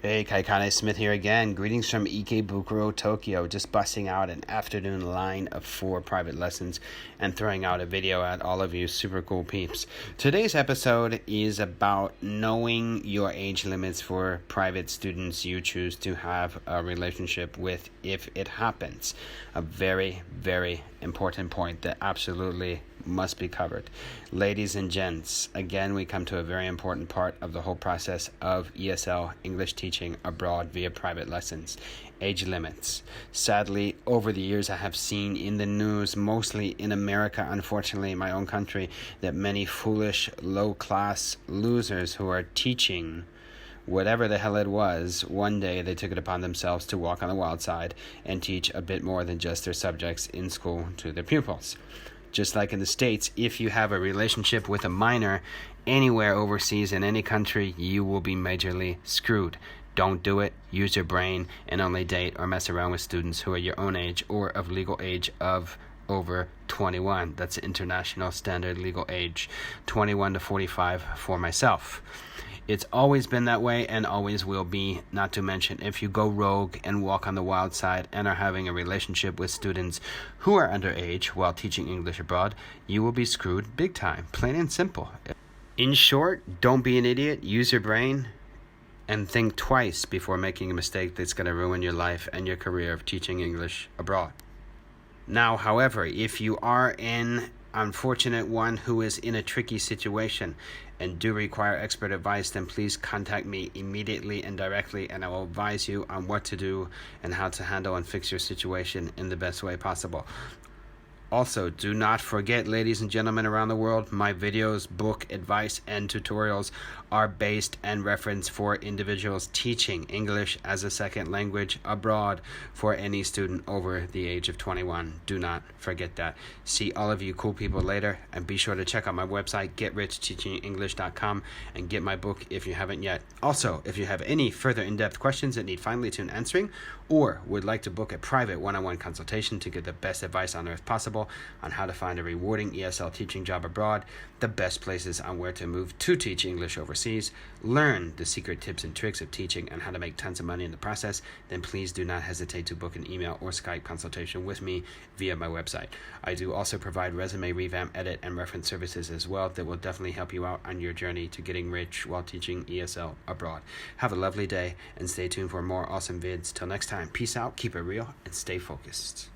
Hey, Kaikane Smith here again. Greetings from Ikebukuro, Tokyo. Just busting out an afternoon line of 4 private lessons and throwing out a video at all of you super cool peeps. Today's episode is about knowing your age limits for private students you choose to have a relationship with if it happens. A very, very important point that absolutely must be covered. Ladies and gents, again, we come to a very important part of the whole process of ESL, English teaching abroad via private lessons. Age limits. Sadly, over the years, I have seen in the news, mostly in America, unfortunately, in my own country, that many foolish, low-class losers who are teaching whatever the hell it was, one day they took it upon themselves to walk on the wild side and teach a bit more than just their subjects in school to their pupils. Just like in the States, if you have a relationship with a minor anywhere overseas in any country, you will be majorly screwed. Don't do it. Use your brain and only date or mess around with students who are your own age or of legal age of over 21. That's the international standard legal age. 21 to 45 for myself. It's always been that way and always will be, not to mention if you go rogue and walk on the wild side and are having a relationship with students who are underage while teaching English abroad, you will be screwed big time, plain and simple. In short, don't be an idiot, use your brain, and think twice before making a mistake that's going to ruin your life and your career of teaching English abroad. Now, however, if you are an unfortunate one who is in a tricky situation and do require expert advice, then please contact me immediately and directly, and I will advise you on what to do and how to handle and fix your situation in the best way possible. Also, do not forget, ladies and gentlemen around the world, my videos, book, advice, and tutorials are based and referenced for individuals teaching English as a second language abroad for any student over the age of 21. Do not forget that. See all of you cool people later, and be sure to check out my website, GetRichTeachingEnglish.com, and get my book if you haven't yet. Also, if you have any further in-depth questions that need finely tuned answering, or would like to book a private one-on-one consultation to get the best advice on earth possible on how to find a rewarding ESL teaching job abroad, the best places on where to move to teach English overseas, learn the secret tips and tricks of teaching and how to make tons of money in the process, then please do not hesitate to book an email or Skype consultation with me via my website. I do also provide resume revamp, edit, and reference services as well that will definitely help you out on your journey to getting rich while teaching ESL abroad. Have a lovely day and stay tuned for more awesome vids. Till next time, peace out, keep it real, and stay focused.